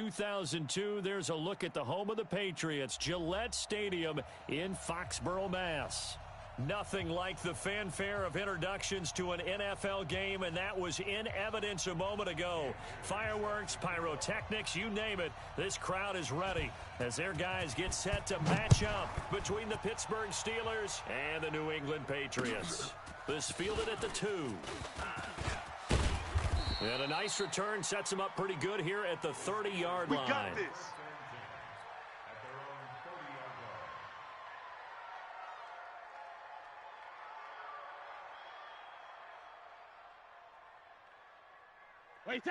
2002, there's a look at the home of the Patriots, Gillette Stadium in Foxborough, Mass. Nothing like the fanfare of introductions to an NFL game, and that was in evidence a moment ago. Fireworks, pyrotechnics, you name it, this crowd is ready as their guys get set to match up between the Pittsburgh Steelers and the New England Patriots. This fielded at the 2. And a nice return sets them up pretty good here at the 30-yard line. We got this.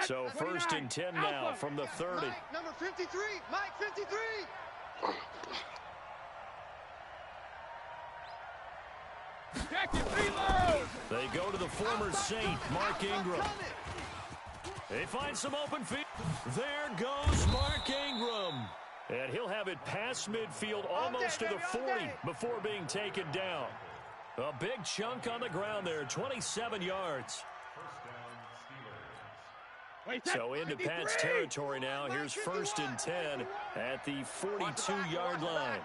So first and 10 now from the 30. Mike, number 53. Mike, 53. They go to the former Saint, Mark Ingram. They find some open field. There goes Mark Ingram. And he'll have it past midfield almost to the 40 before being taken down. A big chunk on the ground there, 27 yards. So into Pat's territory now. Here's first and 10 at the 42-yard line.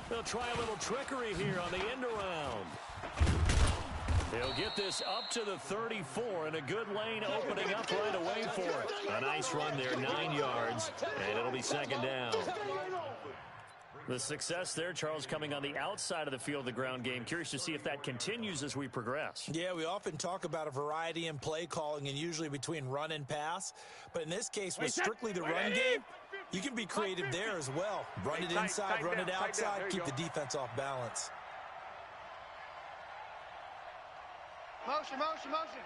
They'll try a little trickery here on the end around. He'll get this up to the 34, and a good lane opening up right away for it. A nice run there, 9 yards, and it'll be second down. The success there, Charles, coming on the outside of the field of the ground game. Curious to see if that continues as we progress. Yeah, we often talk about a variety in play calling and usually between run and pass. But in this case, with strictly the run game, you can be creative there as well. Run it inside, run it outside, keep the defense off balance. Motion, motion, motion.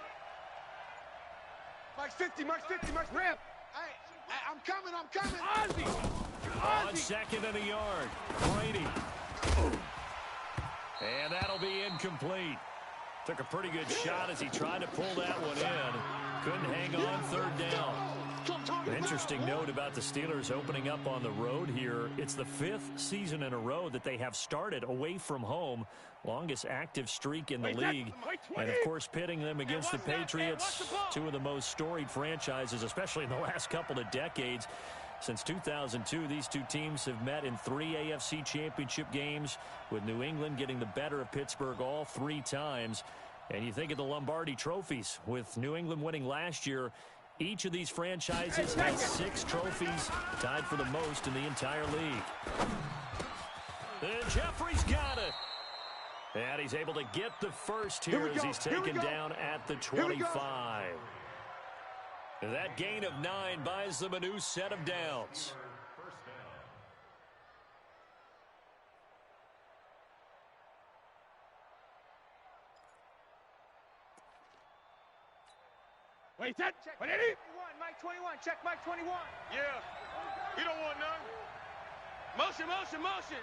Mike's 50, Mike's 50, Mike's ramp. Hey, I'm coming, I'm coming. Ozzie. On second and a yard. Brady. And that'll be incomplete. Took a pretty good shot as he tried to pull that one in. Couldn't hang on third down. An interesting note about the Steelers opening up on the road here. It's the 5th season in a row that they have started away from home. Longest active streak in the league. And, of course, pitting them against the Patriots, two of the most storied franchises, especially in the last couple of decades. Since 2002, these two teams have met in 3 AFC championship games, with New England getting the better of Pittsburgh all 3 times. And you think of the Lombardi trophies, with New England winning last year. Each of these franchises has 6 trophies, tied for the most in the entire league. And Jeffrey's got it. And he's able to get the first here as he's taken down at the 25. That gain of 9 buys them a new set of downs. Wait, that. Check. Mike 21. Check Mike 21. Yeah. You don't want none. Motion, motion, motion.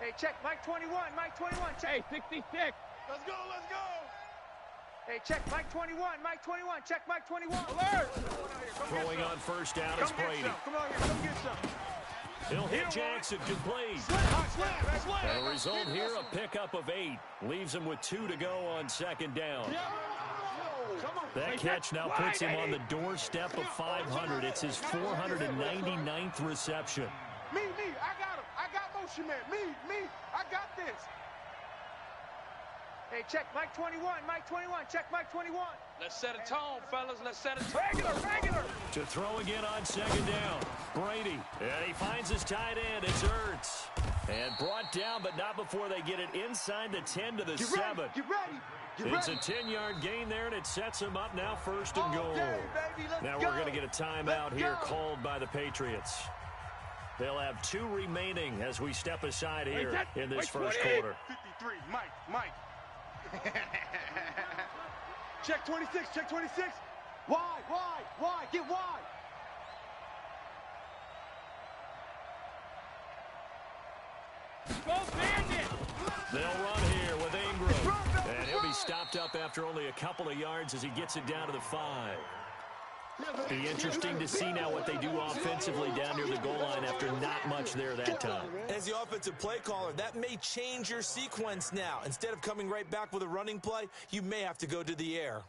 Hey, check Mike 21. Mike 21. Check. Hey, 66. Let's go, let's go. Hey, check Mike 21. Mike 21. Check Mike 21. Alert. Throwing on first down is Brady. Come on here, come get some. He'll hit Jackson, complete. And a result here, a pickup of 8. Leaves him with 2 to go on second down. That catch now puts him on the doorstep of 500. It's his 499th reception. Me, I got him. I got motion man. Me, I got this. Hey, check Mike 21. Mike 21. Check Mike 21. Let's set a tone, fellas. Let's set a tone. Regular. To throw again on second down. Brady. And he finds his tight end. It's Ertz. And brought down, but not before they get it inside the 10 to the 7. Get ready. It's a 10-yard gain there, and it sets him up now first and goal. Now we're going to get a timeout here called by the Patriots. They'll have 2 remaining as we step aside here in this first quarter. 53, Mike. Check 26, check 26. Wide, get wide. Go Bandit. They'll run here with Ingram. And he'll be stopped up after only a couple of yards as he gets it down to the 5. Be interesting to see now what they do offensively down near the goal line after not much there that time. As the offensive play caller, that may change your sequence now. Instead of coming right back with a running play, you may have to go to the air.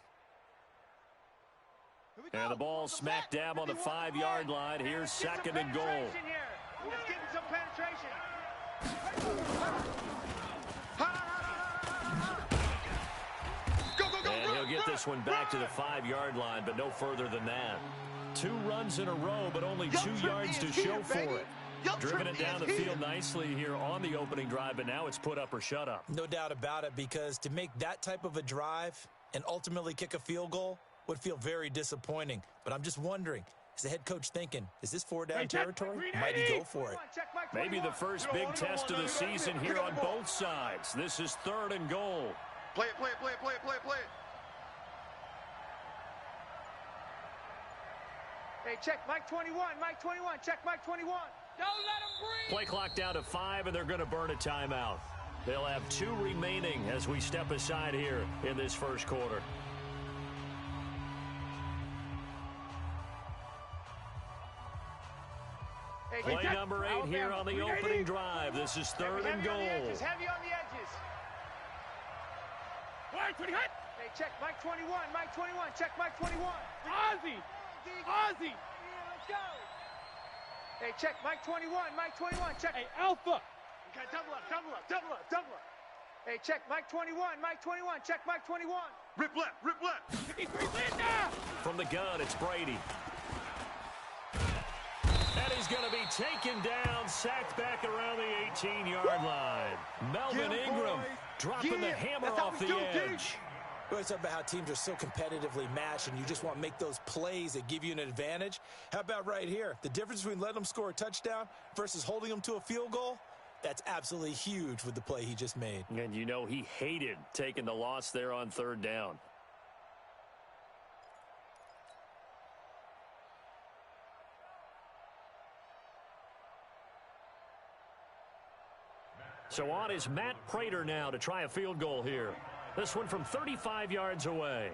And the ball smack dab on the 5-yard line. Here's second and goal. Just getting some penetration. And he'll get this one back to the 5-yard line, but no further than that. 2 runs in a row, but only 2 yards to show for it. Driven it down the field nicely here on the opening drive, but now it's put up or shut up. No doubt about it, because to make that type of a drive and ultimately kick a field goal would feel very disappointing. But I'm just wondering, is the head coach thinking, is this 4-down territory? Might he go for it? Maybe the first big test of the season here on both sides. This is 3rd and goal. Play it, play it, play it, play it, play it, play it. Hey, check Mike 21, Mike 21, check Mike 21. Don't let him breathe. Play clock down to 5, and they're going to burn a timeout. They'll have 2 remaining as we step aside here in this first quarter. Hey, Play number 8 here on the opening drive. This is 3rd and goal. Heavy on the edges. Hey, check Mike 21, Mike 21, check Mike 21. Ozzy. Ozzy. Let's go. Hey, check Mike 21, Mike 21, check. Hey, Alpha. Okay, double up, double up, double up, double up. Hey, check Mike 21, Mike 21, check Mike 21. Rip left, rip left. From the gun, it's Brady. And he's going to be taken down, sacked back around the 18-yard line. Melvin Ingram dropping the hammer off the edge. We always talk about how teams are so competitively matched and you just want to make those plays that give you an advantage. How about right here? The difference between letting them score a touchdown versus holding them to a field goal, that's absolutely huge with the play he just made. And you know he hated taking the loss there on 3rd down. So on is Matt Prater now to try a field goal here. This one from 35 yards away.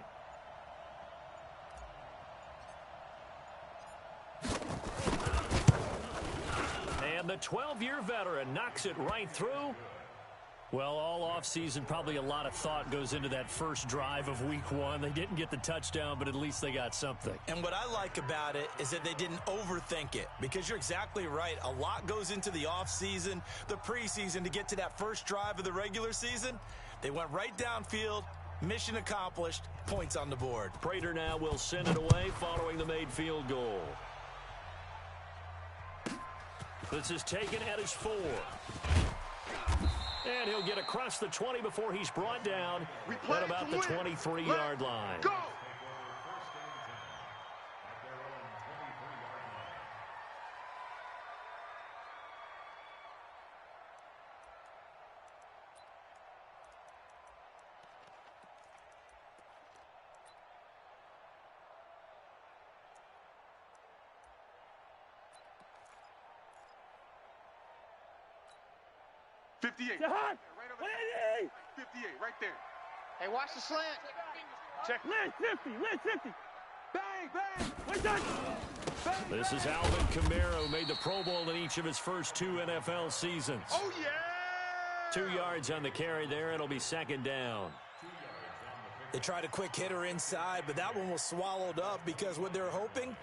And the 12-year veteran knocks it right through. Well, all offseason, probably a lot of thought goes into that first drive of week 1. They didn't get the touchdown, but at least they got something. And what I like about it is that they didn't overthink it, because you're exactly right. A lot goes into the offseason, the preseason to get to that first drive of the regular season. They went right downfield, mission accomplished, points on the board. Prater now will send it away following the made field goal. This is taken at his 4. And he'll get across the 20 before he's brought down at about the 23-yard line. Go! $58. Right over there. 58, right there. Hey, watch the slant. Check. Lynch 50. Lynch 50. Bang, bang. We're done. This is Alvin Kamara, who made the Pro Bowl in each of his first 2 NFL seasons. Oh, yeah! 2 yards on the carry there. It'll be 2nd down. They tried a quick hitter inside, but that one was swallowed up because what they're hoping,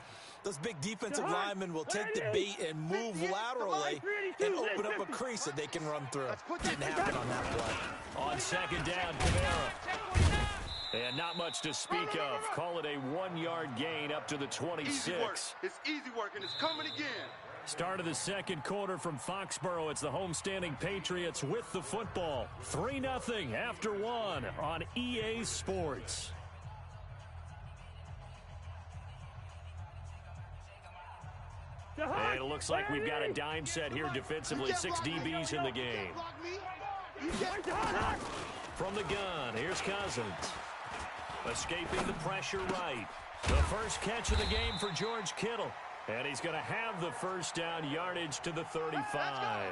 those big defensive linemen will take the bait and move laterally and open up a crease that they can run through. Didn't happen on that play. On 2nd down, Kamara. And not much to speak of. Call it a 1-yard gain up to the 26. Easy work. It's easy work, and it's coming again. Start of the second quarter from Foxborough. It's the homestanding Patriots with the football. 3-0 after 1 on EA Sports. And it looks like we've got a dime set here defensively. 6 DBs in the game. From the gun, here's Cousins. Escaping the pressure right. The first catch of the game for George Kittle. And he's going to have the first down, yardage to the 35.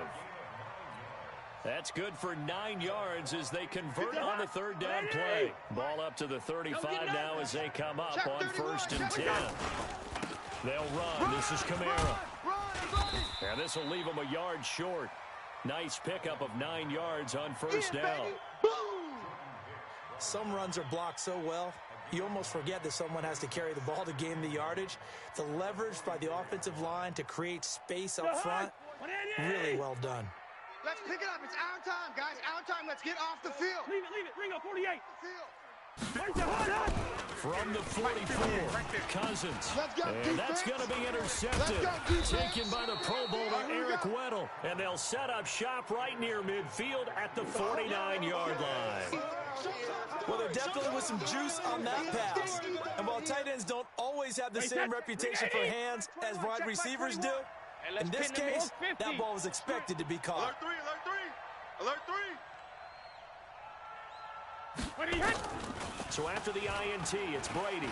That's good for 9 yards as they convert on the third down play. Ball up to the 35 now as they come up on 1st and 10. They'll run. This is Kamara. And this will leave them a yard short. Nice pickup of 9 yards on 1st down. Some runs are blocked so well, you almost forget that someone has to carry the ball to gain the yardage. The leverage by the offensive line to create space up front, really well done. Let's pick it up. It's our time, guys. Our time. Let's get off the field. Leave it. Ringo, 48. From the 44, Cousins. And that's going to be intercepted. Taken by the Pro Bowler, Eric Weddle. And they'll set up shop right near midfield at the 49-yard line. Well, there definitely was some juice on that pass. And while tight ends don't always have the same reputation for hands as wide receivers do, in this case, that ball was expected to be caught. Alert 3. So after the INT, it's Brady.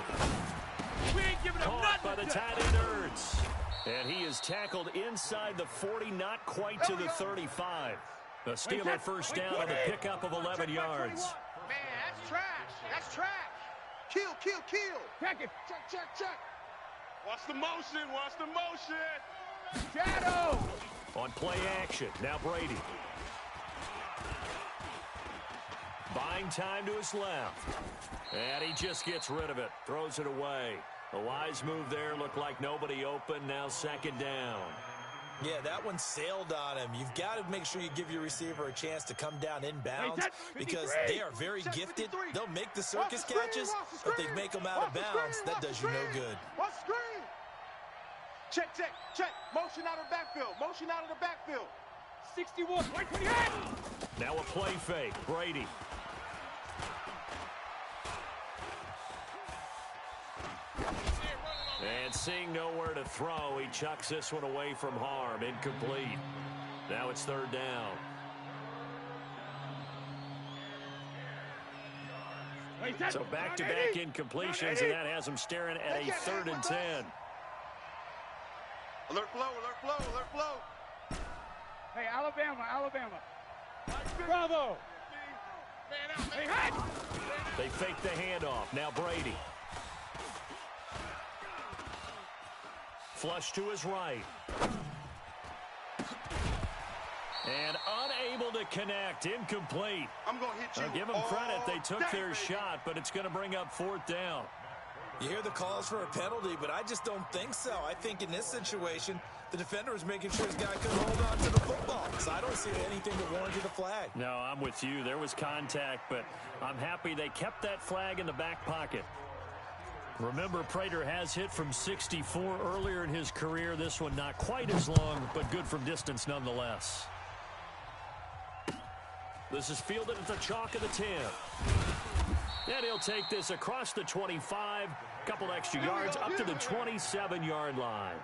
We ain't giving him Caught by nothing. the tight end Ertz. And he is tackled inside the 40, not quite to the 35. The Steeler first down on the pickup of 11 yards. Man, that's trash. That's trash. Kill. Check it. Check. Watch the motion. Shadow. On play action, now Brady. Buying time to his left. And he just gets rid of it. Throws it away. A wise move there. Looked like nobody open. Now 2nd down. Yeah, that one sailed on him. You've got to make sure you give your receiver a chance to come down inbounds because they are very gifted. They'll make the circus catches, but they make them out of bounds. That does you no good. Watch the screen. Check. Motion out of the backfield. 61. 28. Now a play fake. Brady. And seeing nowhere to throw, he chucks this one away from harm. Incomplete. Now it's 3rd down. So back-to-back incompletions, and that has him staring at a 3rd and 10. Alert flow. Hey, Alabama. Bravo. Hey, hot. They fake the handoff. Now Brady. Flush to his right. And unable to connect. Incomplete. I'm going to hit you. I'll give them credit. They took their shot, but it's going to bring up 4th down. You hear the calls for a penalty, but I just don't think so. I think in this situation, the defender was making sure his guy could hold on to the football. So I don't see anything that warranted a flag. No, I'm with you. There was contact, but I'm happy they kept that flag in the back pocket. Remember, Prater has hit from 64 earlier in his career. This one not quite as long, but good from distance nonetheless. This is fielded at the chalk of the 10. And he'll take this across the 25, couple extra yards up to the 27-yard line.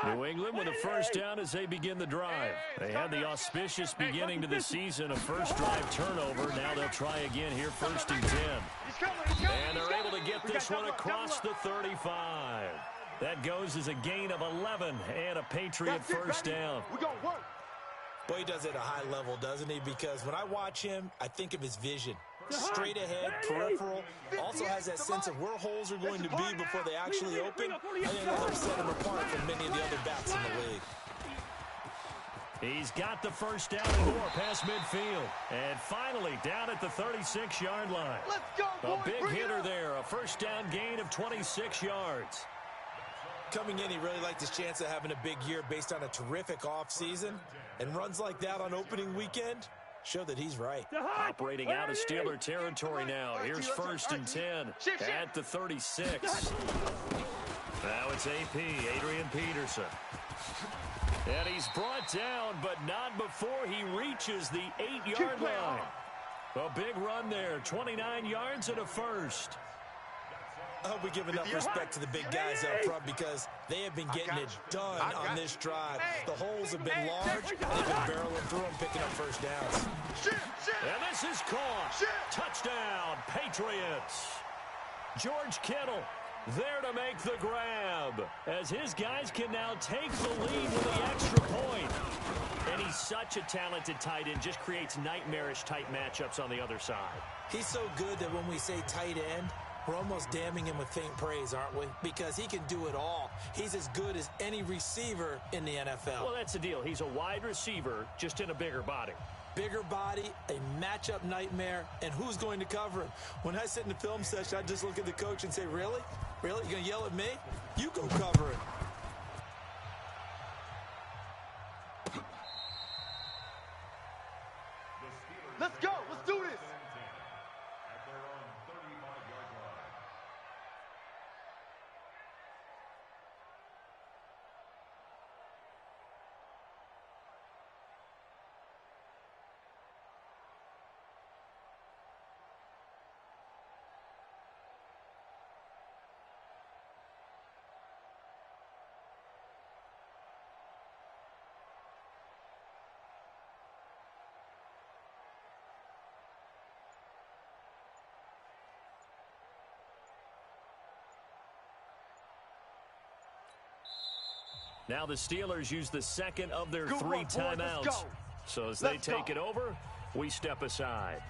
New England with a first down as they begin the drive. They had the auspicious beginning to the season, a first drive turnover. Now they'll try again here, 1st and 10. And they're able to get this one across the 35. That goes as a gain of 11 and a Patriot first down. We're going to work. Boy, he does it at a high level, doesn't he? Because when I watch him, I think of his vision. Straight ahead, peripheral. Also has that sense of where holes are going to be before they actually open. I think that'll set him apart from many of the other backs in the league. He's got the first down and more past midfield. And finally, down at the 36-yard line. Let's go, boys. A big hitter there, a first down gain of 26 yards. Coming in, he really liked his chance of having a big year based on a terrific offseason. And runs like that on opening weekend show that he's right. Operating out of Steeler territory now. Here's 1st and 10 at the 36. Now it's AP, Adrian Peterson. And he's brought down, but not before he reaches the 8-yard line. A big run there, 29 yards and a first. I hope we give enough respect to the big guys up front because they have been getting it done on this drive. The holes have been large, and they've been barreling through them, picking up first downs. And this is caught. Touchdown, Patriots. George Kittle, There to make the grab, as his guys can now take the lead with the extra point. And he's such a talented tight end, just creates nightmarish tight matchups on the other side. He's so good that when we say tight end, we're almost damning him with faint praise, aren't we? Because he can do it all. He's as good as any receiver in the NFL. Well, that's the deal. He's a wide receiver, just in a bigger body. Bigger body, a matchup nightmare, and who's going to cover him? When I sit in the film session, I just look at the coach and say, really? Really? You're going to yell at me? You go cover him. Let's go. Let's do this. Now the Steelers use the second of their 3 timeouts. So as they take it over, we step aside.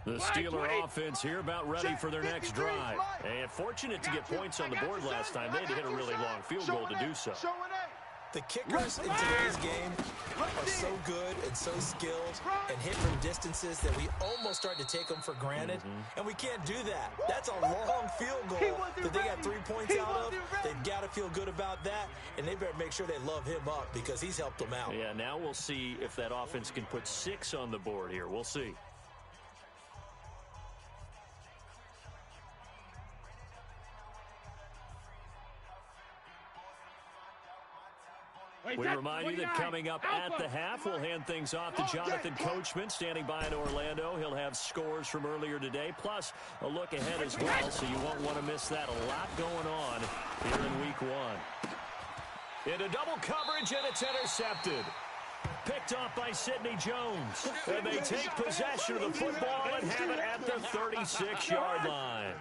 The Steeler offense here about ready for their next drive. And fortunate to get points on the board last time. They had to hit a really long field goal to do so. The kickers in today's game are so good and so skilled and hit from distances that we almost start to take them for granted. And we can't do that. That's a long field goal that they got 3 points out of. They've got to feel good about that, and they better make sure they love him up because he's helped them out. Yeah, now we'll see if that offense can put 6 on the board here. We'll see. We remind you that coming up at the half, we'll hand things off to Jonathan Coachman, standing by in Orlando. He'll have scores from earlier today, plus a look ahead as well, so you won't want to miss that. A lot going on here in Week 1. Into double coverage, and it's intercepted. Picked off by Sidney Jones. And they take possession of the football and have it at the 36-yard line.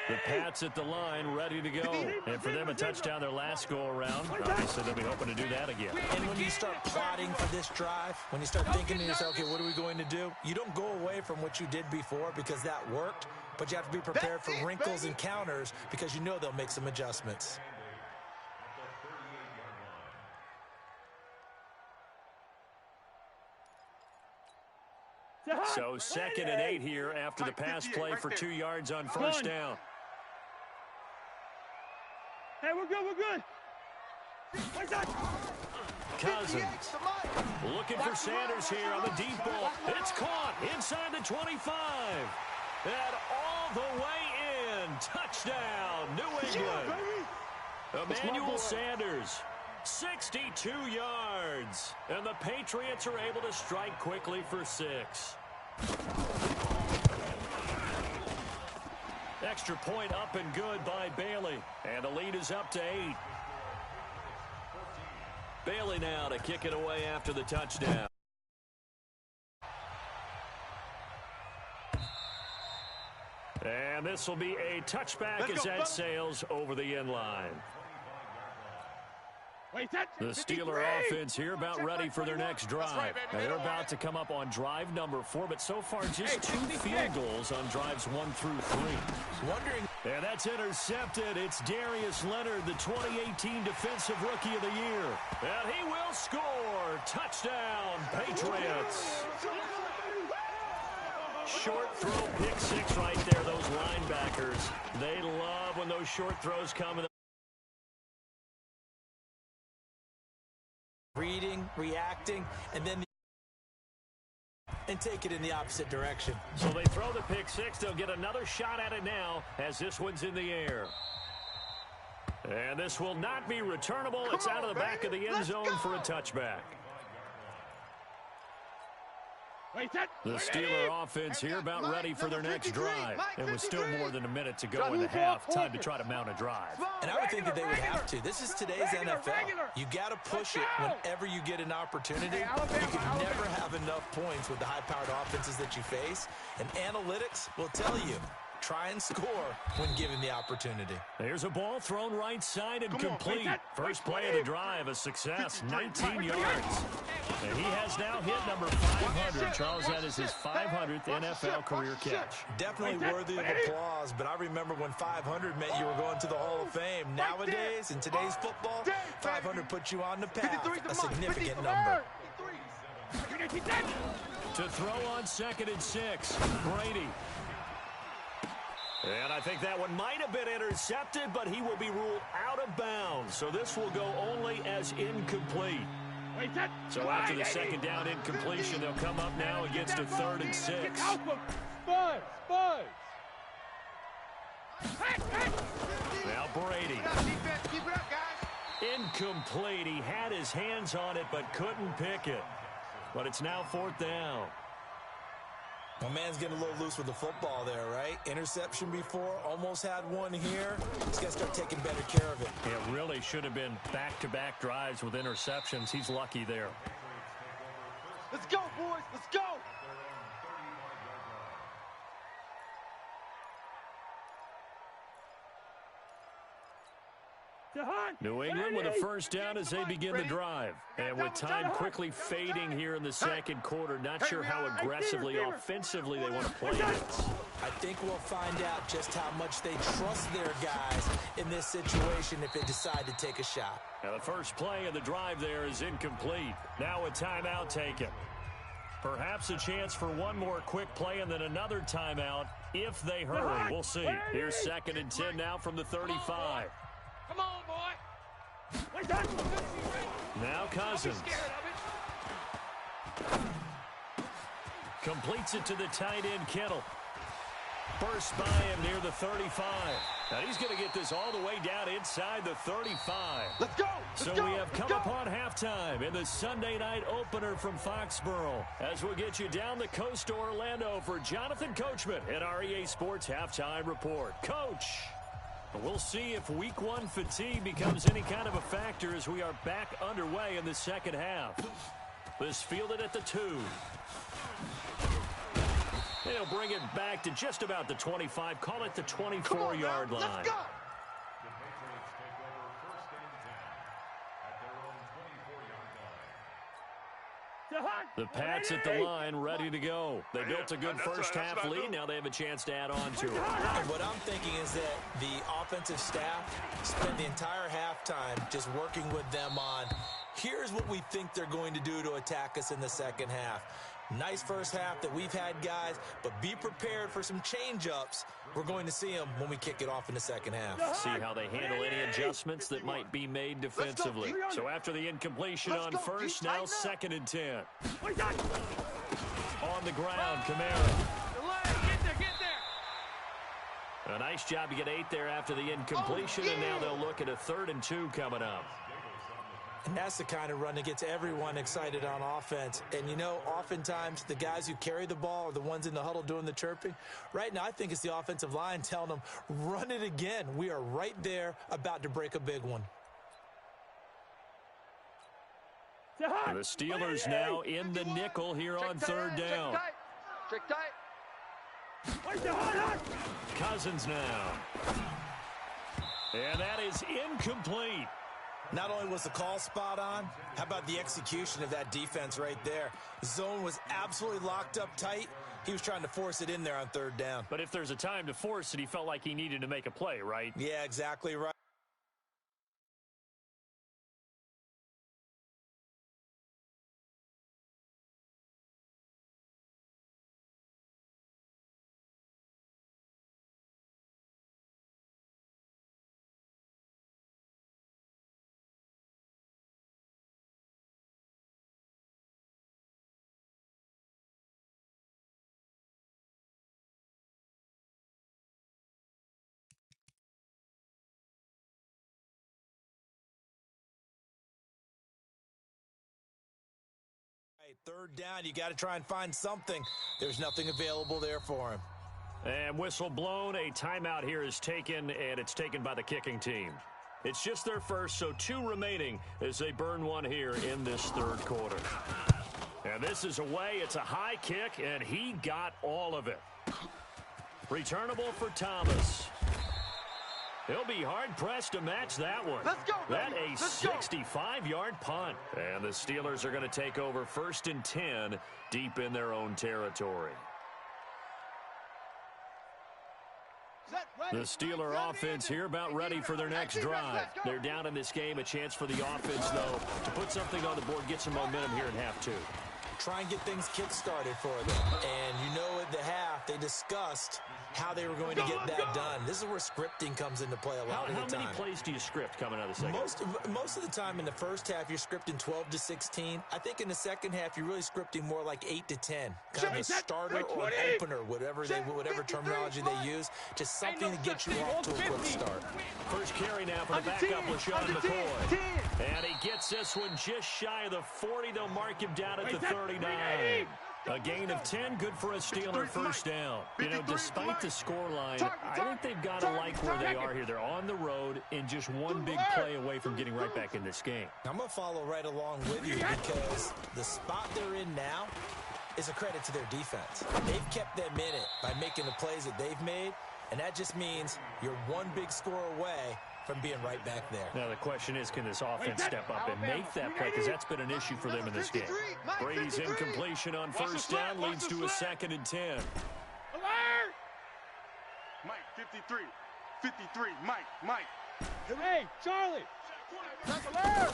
The Pats at the line, ready to go. And for them, a touchdown their last go-around. Obviously, they'll be hoping to do that again. And when you start plotting for this drive, when you start thinking to yourself, okay, what are we going to do? You don't go away from what you did before because that worked, but you have to be prepared for wrinkles and counters because you know they'll make some adjustments. So 2nd and 8 here after the pass play for 2 yards on first down. Hey, we're good, we're good. Cousins looking for Sanders here on the deep ball. It's caught inside the 25. And all the way in. Touchdown, New England. Emmanuel Sanders, 62 yards. And the Patriots are able to strike quickly for 6. Extra point up and good by Bailey. And the lead is up to 8. Bailey now to kick it away after the touchdown. And this will be a touchback as that sails over the end line. The Steeler offense here about ready for their next drive. They're about to come up on drive number 4, but so far just 2 field goals on drives 1 through 3. And that's intercepted. It's Darius Leonard, the 2018 Defensive Rookie of the Year. And he will score. Touchdown, Patriots. Short throw, pick 6 right there, those linebackers. They love when those short throws come. Reading, reacting, and then take it in the opposite direction. So they throw the pick 6. They'll get another shot at it now as this one's in the air. And this will not be returnable. It's out of the back of the end zone for a touchback. The Steeler offense here about ready for their next drive. And with still more than a minute to go in the half, time to try to mount a drive. And I would think that they would have to. This is today's NFL. You got to push it whenever you get an opportunity. You can never have enough points with the high-powered offenses that you face. And analytics will tell you, try and score when given the opportunity. There's a ball thrown right side and complete. First play of the drive, a success, 19 yards. And he has now hit number 500. Charles, that is his 500th NFL career catch. Definitely worthy of applause, but I remember when 500 meant you were going to the Hall of Fame. Nowadays, in today's football, 500 puts you on the path, a significant number. To throw on 2nd and 6, Brady. And I think that one might have been intercepted, but he will be ruled out of bounds. So this will go only as incomplete. So after the 2nd down incompletion, they'll come up now against a 3rd and 6. Now Brady. Keep it up, guys. Incomplete. He had his hands on it, but couldn't pick it. But it's now 4th down. My man's getting a little loose with the football there, right? Interception before, almost had one here. He's got to start taking better care of it. It really should have been back-to-back drives with interceptions. He's lucky there. Let's go, boys. Let's go. New England with a first down as they begin the drive. And with time quickly fading here in the 2nd quarter, not sure how aggressively, offensively they want to play this. I think we'll find out just how much they trust their guys in this situation if they decide to take a shot. Now the first play of the drive there is incomplete. Now a timeout taken. Perhaps a chance for one more quick play and then another timeout if they hurry. We'll see. Here's 2nd and 10 now from the 35. Come on, boy. Now Cousins. Completes it to the tight end, Kittle. Burst by him near the 35. Now he's going to get this all the way down inside the 35. Let's go. So we have come upon halftime in the Sunday night opener from Foxborough. As we'll get you down the coast to Orlando for Jonathan Coachman at our EA Sports Halftime Report. Coach. We'll see if week 1 fatigue becomes any kind of a factor as we are back underway in the 2nd half. This fielded at the 2. They'll bring it back to just about the 25, call it the 24-yard line. Let's go. The Pats at the line, ready to go. They built a good first half lead. Now they have a chance to add on to it. And what I'm thinking is that the offensive staff spent the entire halftime just working with them on, here's what we think they're going to do to attack us in the 2nd half. Nice first half that we've had, guys, but be prepared for some change-ups. We're going to see them when we kick it off in the 2nd half. See how they handle any adjustments that might be made defensively. So after the incompletion on first, now 2nd and 10. On the ground, Kamara. Get there. A nice job to get 8 there after the incompletion, and now they'll look at a 3rd and 2 coming up. And that's the kind of run that gets everyone excited on offense. And, you know, oftentimes the guys who carry the ball are the ones in the huddle doing the chirping. Right now, I think it's the offensive line telling them, run it again. We are right there about to break a big one. And the Steelers now in the nickel here on 3rd down. Check tight. Cousins now. And that is incomplete. Not only was the call spot on, how about the execution of that defense right there? The zone was absolutely locked up tight. He was trying to force it in there on 3rd down. But if there's a time to force it, he felt like he needed to make a play, right? Yeah, exactly right. right, third down, you got to try and find something. There's nothing available there for him. And whistle blown, a timeout here is taken, and it's taken by the kicking team. It's just their first, so 2 remaining as they burn one here in this third quarter. And this is away. It's a high kick, and he got all of it. Returnable for Thomas. He'll be hard-pressed to match that one. Let's go, That baby. a 65-yard punt. And the Steelers are going to take over 1st and 10 deep in their own territory. The Steeler offense here about ready for their next drive. They're down in this game. A chance for the offense, though, to put something on the board, get some momentum here in half 2. Try and get things kick-started for them. And you know at the half, they discussed how they were going to get that done. This is where scripting comes into play a lot of the time. How many plays do you script coming out of the second? Most of the time in the first half, you're scripting 12 to 16. I think in the second half, you're really scripting more like 8 to 10. Kind of a starter or an opener, whatever terminology they use. Just something to get you off to a quick start. First carry now for the backup, LaShawn McCoy. And he gets this one just shy of the 40. They'll mark him down at the 39. A gain of 10, good for a Steeler first down. You know, despite the scoreline, I think they've got to like where they are here. They're on the road and just one big play away from getting right back in this game. I'm going to follow right along with you because the spot they're in now is a credit to their defense. They've kept them in it by making the plays that they've made, and that just means you're one big score away from being right back there. Now the question is, can this offense step up and make that play? Because that's been an issue for them in this game. Brady's incompletion on first down leads to a 2nd and 10. Alert! Mike, 53. 53. Mike. Hey, Charlie! Alert!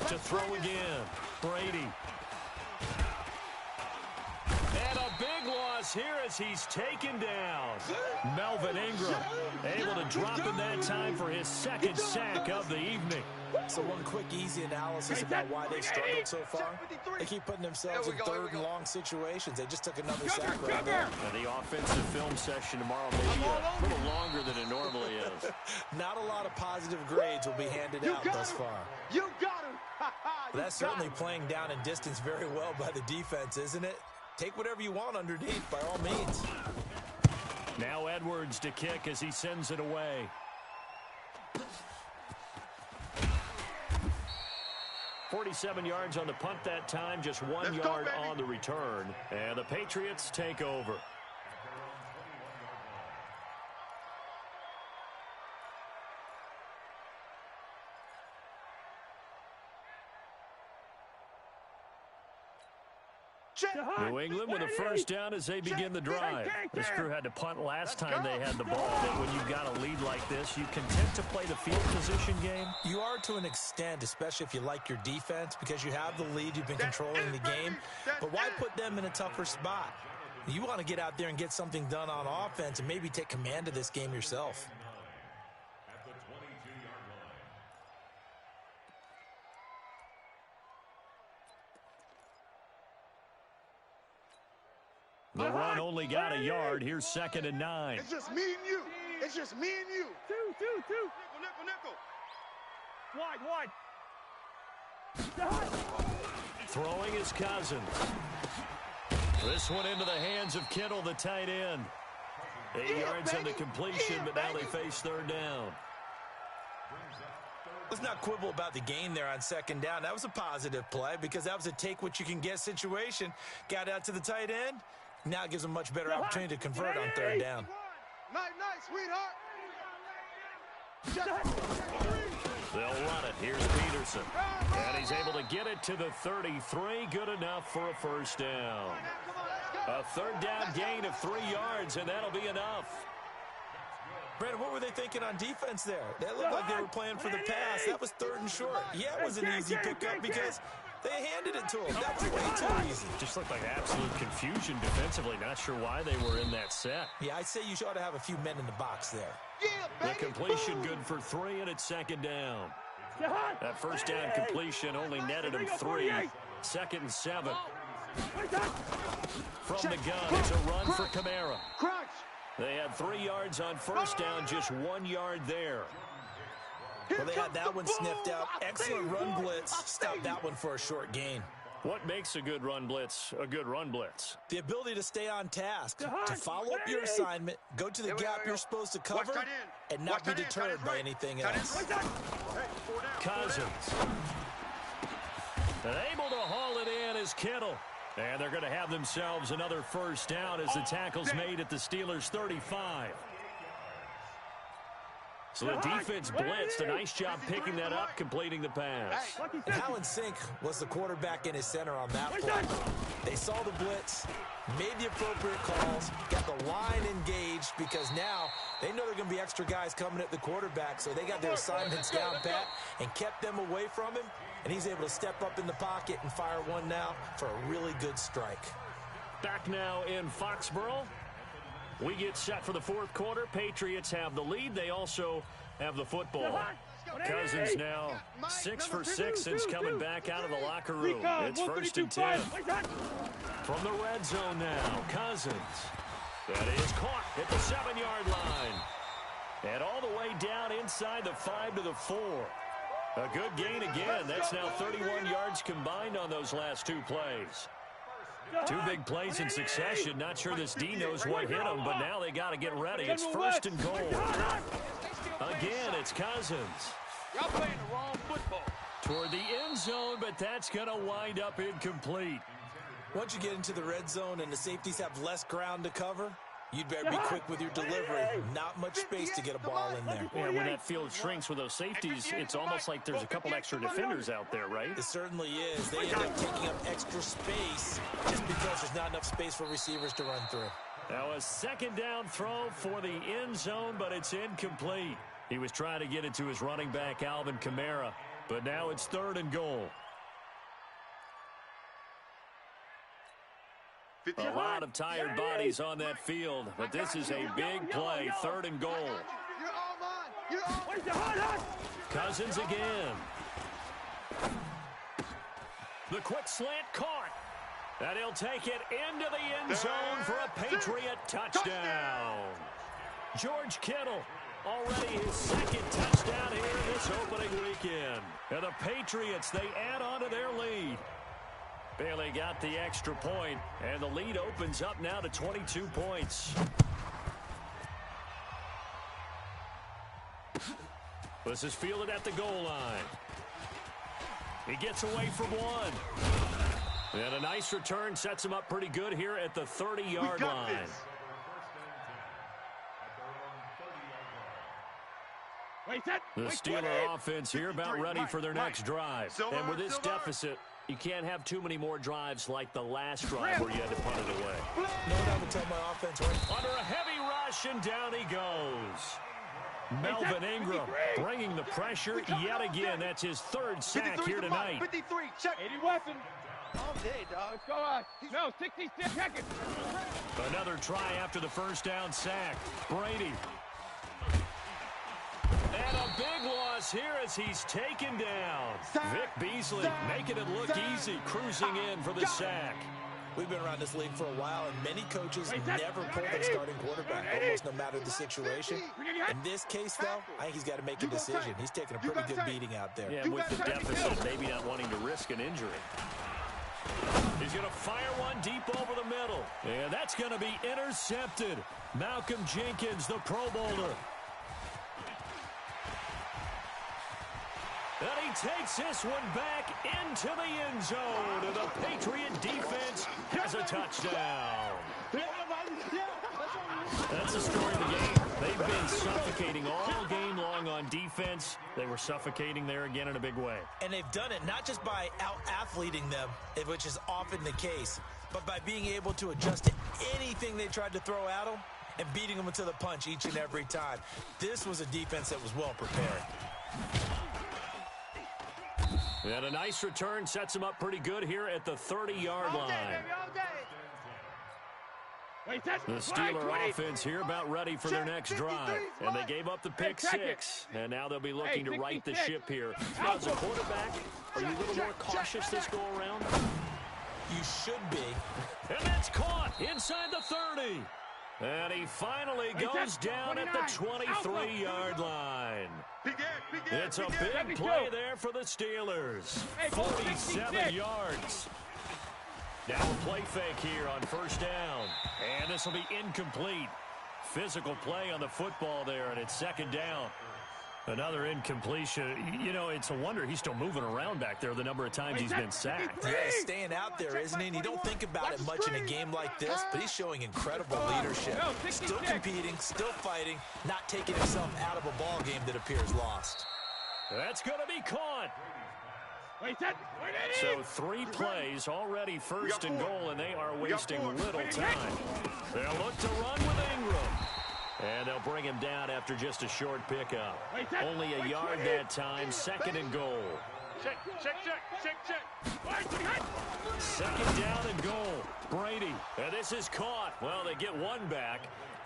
To throw again. Brady. And a big loss here as he's taken down. Melvin Ingram able to drop in that time for his 2nd sack of the evening. So one quick, easy analysis about why they've struggled so far. They keep putting themselves in 3rd and long situations. They just took another sack right there. And the offensive film session tomorrow may be a little longer than it normally is. Not a lot of positive grades will be handed out thus far. You got him! That's certainly playing down in distance very well by the defense, isn't it? Take whatever you want underneath, by all means. Now Edwards to kick as he sends it away. 47 yards on the punt that time, just 1 yard on the return. And the Patriots take over. New England with a first down as they begin the drive. This crew had to punt last time they had the ball. But when you've got a lead like this, you content to play the field position game? You are to an extent, especially if you like your defense, because you have the lead, you've been controlling the game. But why put them in a tougher spot? You want to get out there and get something done on offense and maybe take command of this game yourself. The run only got a yard. Here's 2nd and 9. It's just me and you. It's just me and you. Two. Nickel. Wide. Throwing his Cousins. This one into the hands of Kittle, the tight end. 8 yards on the completion, but now they face 3rd down. Let's not quibble about the gain there on 2nd down. That was a positive play because that was a take-what-you-can-get situation. Got out to the tight end. Now it gives them much better opportunity to convert on 3rd down. Nice, sweetheart. They'll run it. Here's Peterson. And he's able to get it to the 33. Good enough for a first down. A 3rd down gain of 3 yards, and that'll be enough. Brandon, what were they thinking on defense there? That looked like they were playing for the pass. That was 3rd and short. Yeah, it was an easy pickup because they handed it to him. That was way too easy. Just looked like absolute confusion defensively. Not sure why they were in that set. Yeah, I'd say you ought to have a few men in the box there. The completion good for 3, and it's 2nd down. That first down completion only netted him 3. 2nd and 7. From the gun, it's a run for Kamara. They had 3 yards on first down, just 1 yard there. Well, they had that one sniffed out. Excellent run blitz. Stopped that one for a short gain. What makes a good run blitz a good run blitz? The ability to stay on task, to follow up your assignment, go to the gap you're supposed to cover, and not be deterred by anything else. Cousins. And able to haul it in is Kittle. And they're going to have themselves another first down as the tackle's made at the Steelers' 35. So the defense blitzed. A nice job picking that up, completing the pass. And how in sync was the quarterback and his center on that play? They saw the blitz, made the appropriate calls, got the line engaged, because now they know there are going to be extra guys coming at the quarterback, so they got their assignments down pat and kept them away from him, and he's able to step up in the pocket and fire one now for a really good strike. Back now in Foxborough. We get set for the fourth quarter. Patriots have the lead. They also have the football. Cousins now 6 for 6 since coming back out of the locker room. It's 1st and 10. From the red zone now, Cousins. That is caught at the 7-yard line. And all the way down inside the 5 to the 4. A good gain again. That's now 31 yards combined on those last 2 plays. 2 big plays in succession. Not sure this D knows what hit them, but now they got to get ready. It's 1st and goal. Again, it's Cousins. Y'all playing the wrong football. Toward the end zone, but that's going to wind up incomplete. Once you get into the red zone and the safeties have less ground to cover, you'd better be quick with your delivery. Not much space to get a ball in there. Yeah, when that field shrinks with those safeties, it's almost like there's a couple extra defenders out there, right? It certainly is. They end up taking up extra space just because there's not enough space for receivers to run through. Now a 2nd down throw for the end zone, but it's incomplete. He was trying to get it to his running back, Alvin Kamara, but now it's 3rd and goal. A lot of tired bodies on that field, but this is a big play, 3rd and goal. Cousins again. The quick slant caught. And he'll take it into the end zone for a Patriot touchdown. George Kittle, already his 2nd touchdown here this opening weekend. And the Patriots, they add on to their lead. Bailey got the extra point, and the lead opens up now to 22 points. This is fielded at the goal line. He gets away from one. And a nice return sets him up pretty good here at the 30-yard line. The Steeler offense here about ready for their next drive. And with this deficit, you can't have too many more drives like the last drive where you had to punt it away. No doubt to tell my offense right. Under a heavy rush, and down he goes. Melvin Ingram bringing the pressure yet again. That's his 3rd sack here tonight. 53, check. 80 weapon. All day, dog. Let's go. No, 66, check it. Another try after the 1st down sack. Brady. And a big loss here as he's taken down. Vic Beasley making it look easy, cruising in for the sack. We've been around this league for a while, and many coaches never pull their starting quarterback, almost no matter the situation. In this case, though, I think he's got to make a decision. He's taking a pretty good beating out there. Yeah, with the deficit, maybe not wanting to risk an injury. He's going to fire one deep over the middle. And that's going to be intercepted. Malcolm Jenkins, the Pro Bowler. And he takes this one back into the end zone. And the Patriot defense has a touchdown. That's the story of the game. They've been suffocating all game long on defense. They were suffocating there again in a big way. And they've done it not just by out-athleting them, which is often the case, but by being able to adjust to anything they tried to throw at them and beating them to the punch each and every time. This was a defense that was well prepared. And a nice return sets him up pretty good here at the 30-yard line. The Steeler offense here about ready for their next drive. And they gave up the pick 6. And now they'll be looking to right the ship here. Now, as a quarterback, are you a little more cautious this go-around? You should be. And that's caught inside the 30. And he finally goes down at the 23-yard line. It's a big play there for the Steelers. 47 yards. Now a play fake here on first down. And this will be incomplete. Physical play on the football there, and it's second down. Another incompletion. You know, it's a wonder he's still moving around back there the number of times he's been sacked. Yeah, he's staying out there, isn't he? And you don't think about it much in a game like this, but he's showing incredible leadership. Still competing, still fighting, not taking himself out of a ball game that appears lost. That's going to be caught. So 3 plays, already first and goal, and they are wasting little time. They'll look to run with Ingram. And they'll bring him down after just a short pickup. Only a yard that time, second and goal. Check. Second down and goal. Brady. And this is caught. Well, they get one back,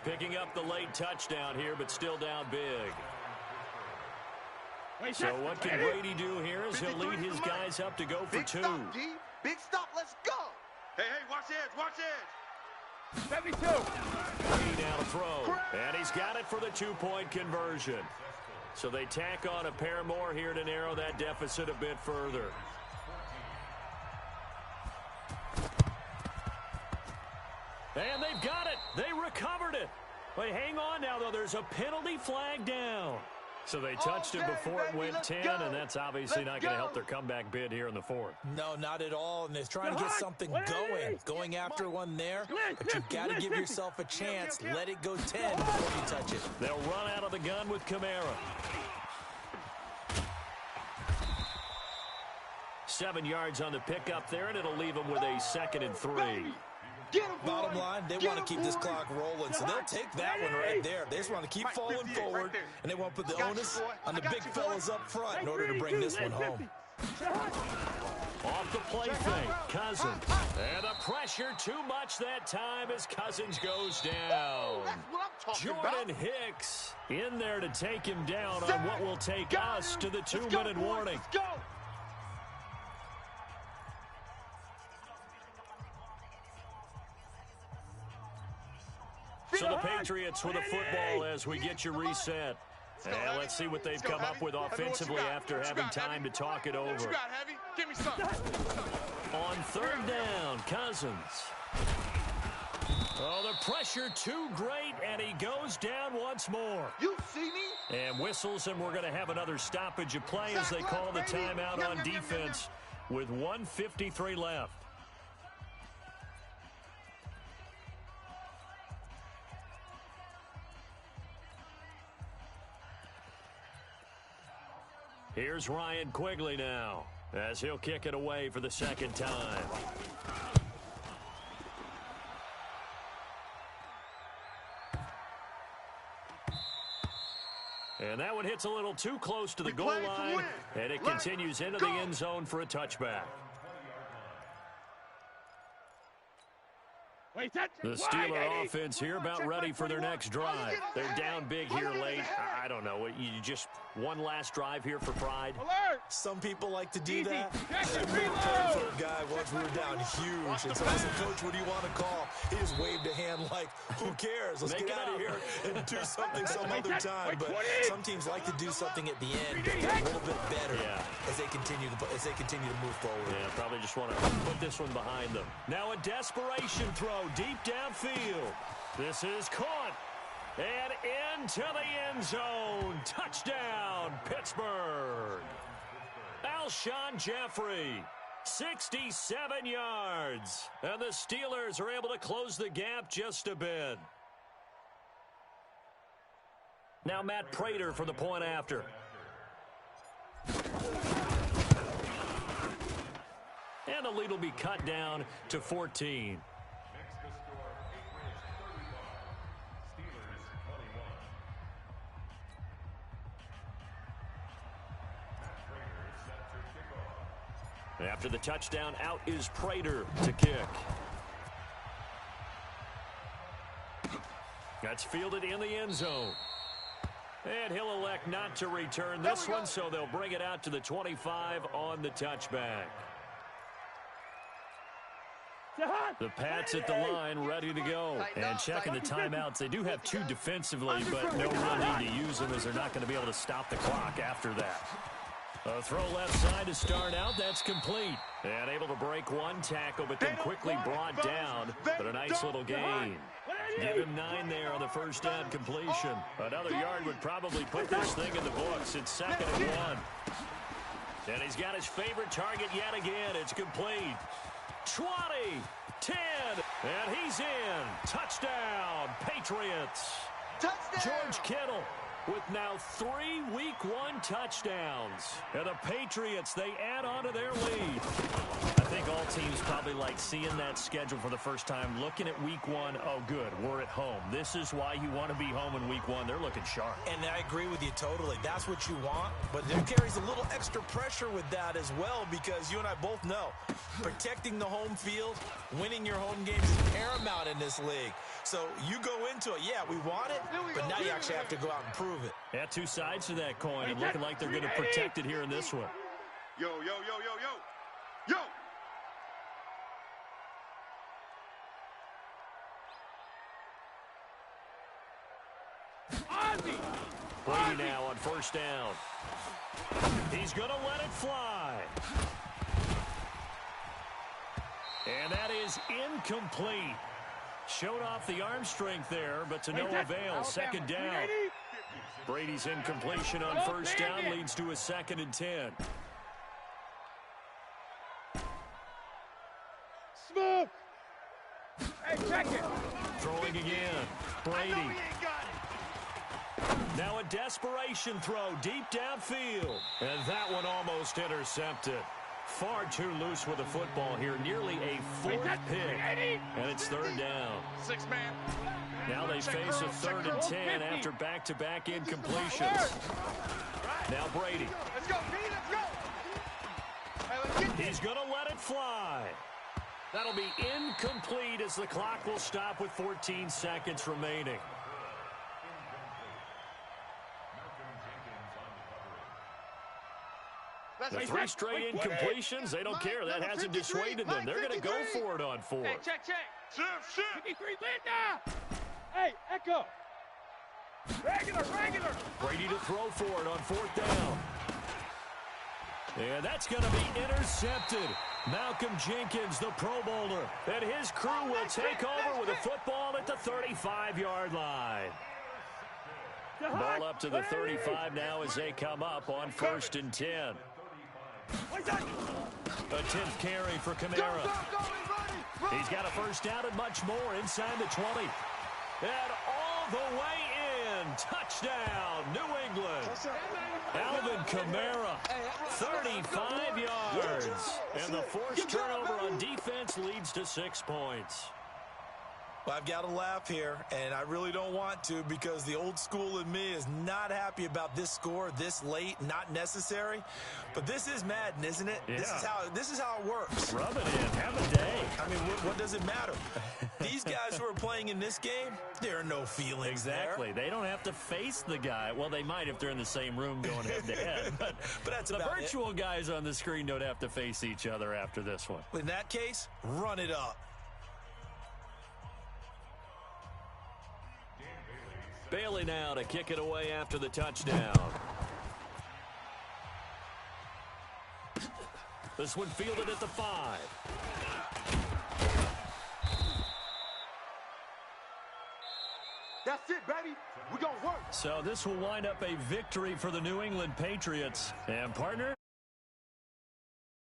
picking up the late touchdown here, but still down big. So what can Brady do here as he'll lead his guys up to go for 2. Big stop, let's go. Hey, watch edge. 72. Brady now to throw. And he's got it for the 2-point conversion. So they tack on a pair more here to narrow that deficit a bit further. And they've got it. They recovered it. But hang on now, though. There's a penalty flag down. So they touched him before it went 10, and that's obviously not going to help their comeback bid here in the 4th. No, not at all, and they're trying to get something going after one there, but you've got to give yourself a chance. Let it go 10 before you touch it. They'll run out of the gun with Kamara. 7 yards on the pickup there, and it'll leave them with a 2nd and 3. Bottom line, they want to keep this clock rolling, so they'll take that one right there. They just want to keep falling forward, and they want to put the onus on the big fellas up front in order to bring this one home. Off the play fake, Cousins. And the pressure too much that time as Cousins goes down. Jordan Hicks in there to take him down on what will take us to the 2-minute warning. So the Patriots with a football as we get you reset. And let's see what they've come up with offensively after having time to talk it over. On third down, Cousins. Oh, the pressure too great, and he goes down once more. You see me? And whistles, and we're going to have another stoppage of play as they call the timeout on defense with 1:53 left. Here's Ryan Quigley now as he'll kick it away for the second time. And that one hits a little too close to the goal line, and it continues into the end zone for a touchback. The Steeler offense here about ready for their next drive. They're down big here late. I don't know. You just one last drive here for pride. Some people like to do that. I played for a guy once we were down huge. And so I said, Coach, what do you want to call? He just waved a hand like, who cares? Let's get out of here and do something some other time. But some teams like to do something at the end a little bit better as they continue to move forward. Yeah, probably just want to put this one behind them. Now a desperation throw deep downfield. This is caught. And into the end zone. Touchdown, Pittsburgh. Alshon Jeffrey, 67 yards. And the Steelers are able to close the gap just a bit. Now Matt Prater for the point after. And the lead will be cut down to 14. After the touchdown, out is Prater to kick. That's fielded in the end zone. And he'll elect not to return this one, so they'll bring it out to the 25 on the touchback. The Pats at the line, ready to go. And checking the timeouts. They do have 2 defensively, but no real need to use them as they're not going to be able to stop the clock after that. A throw left side to start out. That's complete. And able to break one tackle, but then quickly brought down. But a nice little gain. Give him 9 there on the first down completion. Another yard would probably put this thing in the books. It's 2nd and 1. And he's got his favorite target yet again. It's complete. 20, 10, and he's in. Touchdown, Patriots. Touchdown. George Kittle with now 3 Week 1 touchdowns. And the Patriots, they add on to their lead. I think all teams probably like seeing that schedule for the first time, looking at Week 1. Oh, good, we're at home. This is why you want to be home in Week 1. They're looking sharp. And I agree with you totally. That's what you want. But there carries a little extra pressure with that as well, because you and I both know protecting the home field, winning your home games is paramount in this league. So you go into it, yeah, we want it, but now you actually have to go out and prove it. Yeah, 2 sides to that coin, and looking like they're going to protect it here in this one. Yo, yo, yo, yo, yo. Yo. Brady now on first down. He's going to let it fly. And that is incomplete. Showed off the arm strength there, but to no avail. 2nd down. Brady's incompletion on first down leads to a 2nd and 10. Smoke! Hey, check it! Throwing again. Brady. Now a desperation throw deep downfield. And that one almost intercepted. Far too loose with the football here. Nearly a 4th pick. And it's 3rd down. 6-man. Now they face a 3rd and 10 after back-to-back incompletions. Now Brady. Let's go, B, let's go. Hey, let's get this. He's going to let it fly. That'll be incomplete as the clock will stop with 14 seconds remaining. The 3 straight incompletions, they don't care. That hasn't dissuaded them. They're going to go for it on 4. Hey, check. Shift. 53, Linda! Hey, Echo! Regular! Brady to throw for it on 4th down. And that's going to be intercepted. Malcolm Jenkins, the Pro Bowler, and his crew will take over with a football at the 35-yard line. Ball up to the 35 now as they come up on 1st and 10. A 10th carry for Kamara. He's got a first down and much more inside the 20. And all the way in. Touchdown, New England. Alvin Kamara, 35 yards. And the forced turnover on defense leads to 6 points. Well, I've got to laugh here, and I really don't want to, because the old school in me is not happy about this score this late, not necessary. But this is Madden, isn't it? Yeah. This is how it works. Rub it in. Have a day. I mean, what does it matter? These guys who are playing in this game, there are no feelings Exactly. there. They don't have to face the guy. Well, they might if they're in the same room going head-to-head. But that's the about virtual guys on the screen don't have to face each other after this one. In that case, run it up. Bailey now to kick it away after the touchdown. This one fielded at the 5. That's it, baby. We're going to work. So this will wind up a victory for the New England Patriots. And partner,